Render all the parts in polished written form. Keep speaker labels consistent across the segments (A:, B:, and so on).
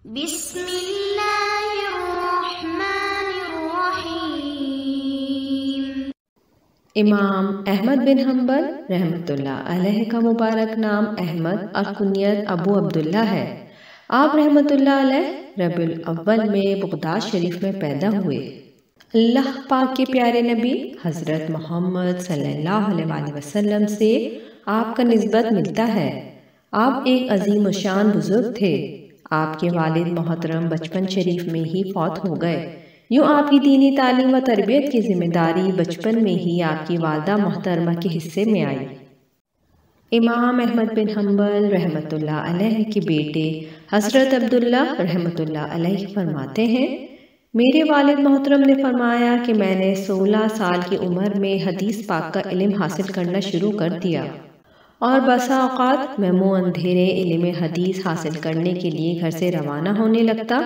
A: بسم اللہ الرحمن الرحیم۔
B: امام احمد بن حنبل رحمۃ اللہ علیہ کا مبارک نام احمد اور کنیت ابو عبداللہ ہے۔ آپ رحمۃ اللہ علیہ ربیع الاول میں بغداد شریف میں پیدا ہوئے۔ اللہ پاک کے پیارے نبی حضرت محمد صلی اللہ علیہ وسلم سے آپ کا نسبت ملتا ہے۔ آپ ایک عظیم الشان بزرگ تھے۔ آپ کے والد محترم بچپن شریف میں ہی فوت ہو گئے۔ یوں آپ کی دینی تعلیم و تربیت کی ذمہ داری بچپن میں ہی آپ کی والدہ محترمہ کے حصے میں آئی۔ امام احمد بن حنبل رحمۃ اللہ علیہ کے بیٹے حضرت عبداللہ رحمۃ اللہ علیہ فرماتے ہیں، میرے والد محترم نے فرمایا کہ میں نے 16 سال کی عمر میں حدیث پاک کا علم حاصل کرنا شروع کر دیا، اور بسا اوقات میں منہ اندھیرے علم حدیث حاصل کرنے کے لیے گھر سے روانہ ہونے لگتا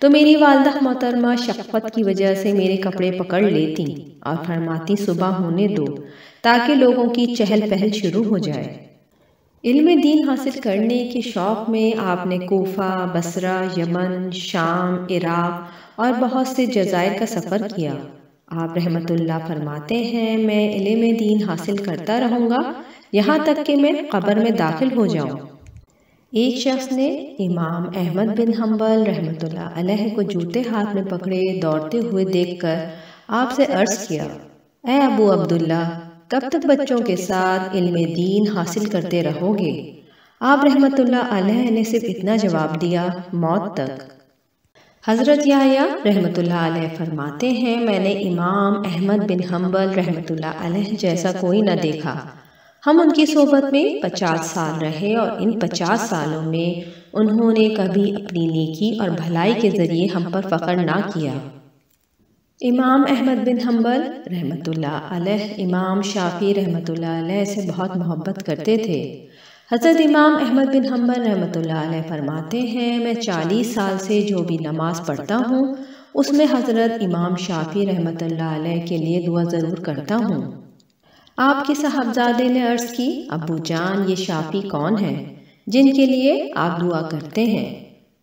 B: تو میری والدہ محترمہ شفقت کی وجہ سے میرے کپڑے پکڑ لیتی اور فرماتی صبح ہونے دو تاکہ لوگوں کی چہل پہل شروع ہو جائے۔ علم دین حاصل کرنے کے شوق میں آپ نے کوفہ، بصرہ، یمن، شام، عراق اور بہت سے جزائر کا سفر کیا۔ آپ رحمۃ اللہ فرماتے ہیں، میں علم دین حاصل کرتا رہوں گا یہاں تک کہ میں قبر میں داخل ہو جاؤں۔ ایک شخص نے امام احمد بن حنبل رحمۃ اللہ علیہ کو جوتے ہاتھ میں پکڑے دوڑتے ہوئے دیکھ کر آپ سے عرض کیا، اے ابو عبداللہ، کب تک بچوں کے ساتھ علم دین حاصل کرتے رہو گے؟ آپ رحمۃ اللہ علیہ نے صرف اتنا جواب دیا، موت تک۔ حضرت یحییٰ رحمۃ اللہ علیہ فرماتے ہیں، میں نے امام احمد بن حنبل رحمۃ اللہ علیہ جیسا کوئی نہ دیکھا۔ ہم ان کی صحبت میں 50 سال رہے اور ان 50 سالوں میں انہوں نے کبھی اپنی نیکی اور بھلائی کے ذریعے ہم پر فخر نہ کیا۔ امام احمد بن حنبل رحمۃ اللہ علیہ امام شافعی رحمۃ اللہ علیہ سے بہت محبت کرتے تھے۔ حضرت امام احمد بن حنبل رحمۃ اللہ علیہ فرماتے ہیں، میں 40 سال سے جو بھی نماز پڑھتا ہوں اس میں حضرت امام شافعی رحمۃ اللہ علیہ کے لیے دعا ضرور کرتا ہوں۔ آپ کے صاحبزادے نے عرض کی، ابو جان، یہ شافعی کون ہیں جن کے لیے آپ دعا کرتے ہیں؟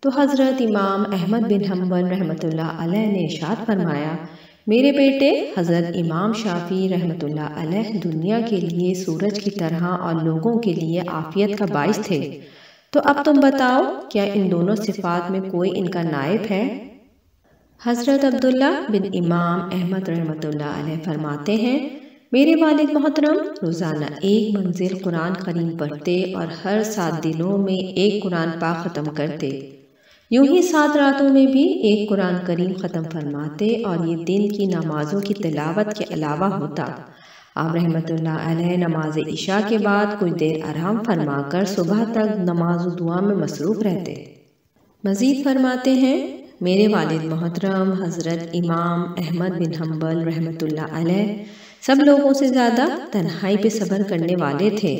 B: تو حضرت امام احمد بن حنبل رحمۃ اللہ علیہ نے ارشاد فرمایا، میرے بیٹے حضرت امام شافعی رحمۃ اللہ علیہ دنیا کے لیے سورج کی طرح اور لوگوں کے لیے عافیت کا باعث تھے، تو اب تم بتاؤ کیا ان دونوں صفات میں کوئی ان کا نائب ہے؟ حضرت عبداللہ بن امام احمد رحمۃ اللہ علیہ فرماتے ہیں، میرے والد محترم روزانہ ایک منزل قرآن کریم پڑھتے اور ہر 7 دنوں میں ایک قرآن پاک ختم کرتے، یوں ہی 7 راتوں میں بھی ایک قرآن کریم ختم فرماتے، اور یہ دن کی نمازوں کی تلاوت کے علاوہ ہوتا۔ آپ رحمۃ اللہ علیہ نماز عشاء کے بعد کچھ دیر آرام فرما کر صبح تک نماز و دعا میں مصروف رہتے۔ مزید فرماتے ہیں، میرے والد محترم حضرت امام احمد بن حنبل رحمۃ اللہ علیہ سب لوگوں سے زیادہ تنہائی پہ صبر کرنے والے تھے۔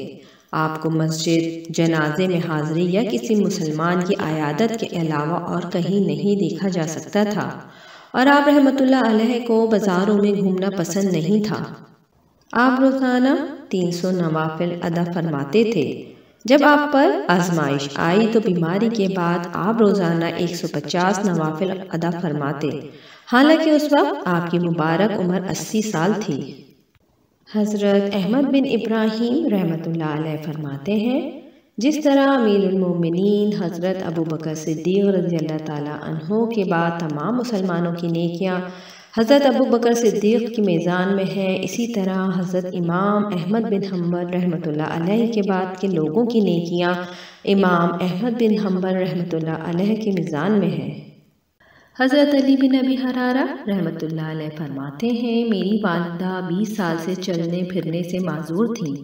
B: آپ کو مسجد، جنازے میں حاضری یا کسی مسلمان کی عیادت کے علاوہ اور کہیں نہیں دیکھا جا سکتا تھا، اور آپ رحمۃ اللہ علیہ کو بازاروں میں گھومنا پسند نہیں تھا۔ آپ روزانہ 300 نوافل ادا فرماتے تھے۔ جب آپ پر آزمائش آئی تو بیماری کے بعد آپ روزانہ 150 نوافل ادا فرماتے، حالانکہ اس وقت آپ کی مبارک عمر 80 سال تھی۔ حضرت احمد بن ابراہیم رحمۃ اللہ علیہ فرماتے ہیں، جس طرح امیر المومنین حضرت ابو بکر صدیق رضی اللہ تعالیٰ عنہ کے بعد تمام مسلمانوں کی نیکیاں حضرت ابو بکر صدیق کی میزان میں ہیں، اسی طرح حضرت امام احمد بن حنبل رحمۃ اللہ علیہ کے بعد کے لوگوں کی نیکیاں امام احمد بن حنبل رحمۃ اللہ علیہ کے میزان میں ہیں۔ حضرت علی بن ابی حرارہ رحمۃ اللہ علیہ فرماتے ہیں، میری والدہ 20 سال سے چلنے پھرنے سے معذور تھیں۔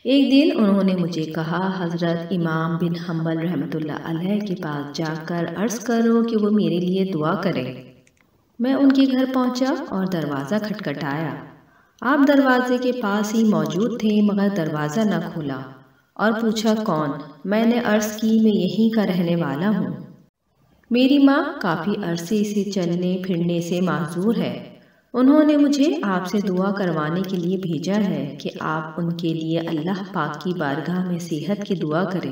B: ایک دن انہوں نے مجھے کہا، حضرت امام بن حنبل رحمۃ اللہ علیہ کے پاس جا کر عرض کرو کہ وہ میرے لیے دعا کریں۔ میں ان کے گھر پہنچا اور دروازہ کھٹکھٹایا۔ آپ دروازے کے پاس ہی موجود تھے، مگر دروازہ نہ کھولا اور پوچھا، کون؟ میں نے عرض کی، میں یہیں کا رہنے والا ہوں۔ میری ماں کافی عرصے سے چلنے پھرنے سے معذور ہے، انہوں نے مجھے آپ سے دعا کروانے کے لیے بھیجا ہے کہ آپ ان کے لیے اللہ پاک کی بارگاہ میں صحت کی دعا کریں۔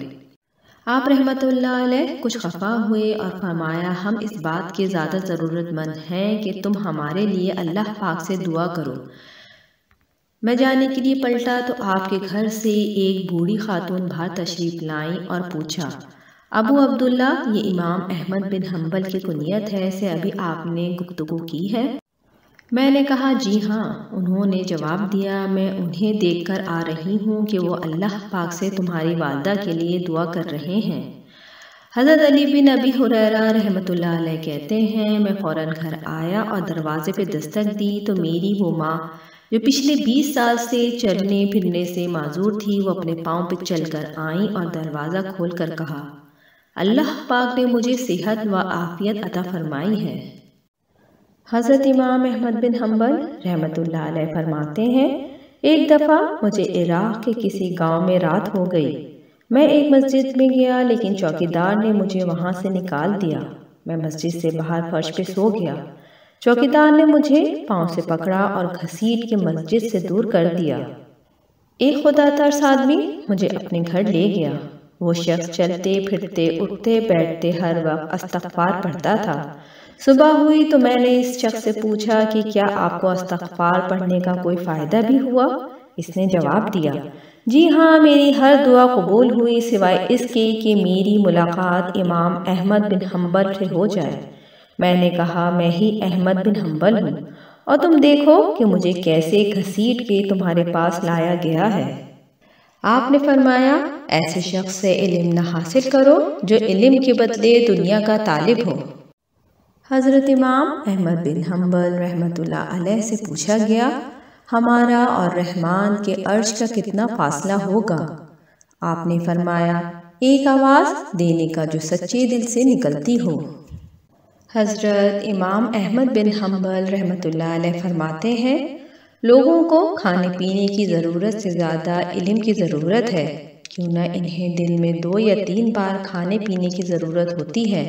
B: آپ رحمۃ اللہ علیہ کچھ خفا ہوئے اور فرمایا ہم اس بات کے زیادہ ضرورت مند ہیں کہ تم ہمارے لیے اللہ پاک سے دعا کرو۔ میں جانے کے لیے پلٹا تو آپ کے گھر سے ایک بوڑھی خاتون باہر تشریف لائیں اور پوچھا، ابو عبداللہ یہ امام احمد بن حنبل کی کنیت ہے سے ابھی آپ نے گفتگو کی ہے؟ میں نے کہا جی ہاں۔ انہوں نے جواب دیا میں انہیں دیکھ کر آ رہی ہوں کہ وہ اللہ پاک سے تمہاری والدہ کے لیے دعا کر رہے ہیں۔ حضرت علی بن ابی ہریرہ رحمۃ اللہ علیہ کہتے ہیں میں فوراً گھر آیا اور دروازے پہ دستک دی تو میری وہ ماں جو پچھلے 20 سال سے چلنے پھرنے سے معذور تھی وہ اپنے پاؤں پہ چل کر آئیں اور دروازہ کھول کر کہا، اللہ پاک نے مجھے صحت و عافیت عطا فرمائی ہے۔ حضرت امام احمد بن حنبل رحمۃ اللہ علیہ فرماتے ہیں ایک دفعہ مجھے عراق کے کسی گاؤں میں رات ہو گئی۔ میں ایک مسجد میں گیا لیکن چوکیدار نے مجھے وہاں سے نکال دیا۔ میں مسجد سے باہر فرش پہ سو گیا۔ چوکیدار نے مجھے پاؤں سے پکڑا اور گھسیٹ کے مسجد سے دور کر دیا۔ ایک خدا ترس آدمی مجھے اپنے گھر لے گیا۔ وہ شخص چلتے پھرتے اٹھتے بیٹھتے ہر وقت استغفار پڑھتا تھا۔ صبح ہوئی تو میں نے اس شخص سے پوچھا کہ کیا آپ کو استغفار پڑھنے کا کوئی فائدہ بھی ہوا؟ اس نے جواب دیا، جی ہاں میری ہر دعا قبول ہوئی سوائے اس کے کہ میری ملاقات امام احمد بن حنبل سے ہو جائے۔ میں نے کہا میں ہی احمد بن حنبل ہوں اور تم دیکھو کہ مجھے کیسے گھسیٹ کے تمہارے پاس لایا گیا ہے۔ آپ نے فرمایا ایسے شخص سے علم نہ حاصل کرو جو علم کے بدلے دنیا کا طالب ہو۔ حضرت امام احمد بن حنبل رحمۃ اللہ علیہ سے پوچھا گیا ہمارا اور رحمان کے عرش کا کتنا فاصلہ ہوگا؟ آپ نے فرمایا ایک آواز دینے کا جو سچے دل سے نکلتی ہو۔ حضرت امام احمد بن حنبل رحمۃ اللہ علیہ فرماتے ہیں لوگوں کو کھانے پینے کی ضرورت سے زیادہ علم کی ضرورت ہے، کیوں نہ انہیں دن میں 2 یا 3 بار کھانے پینے کی ضرورت ہوتی ہے،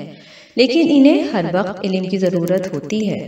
B: لیکن انہیں ہر وقت علم کی ضرورت ہوتی ہے۔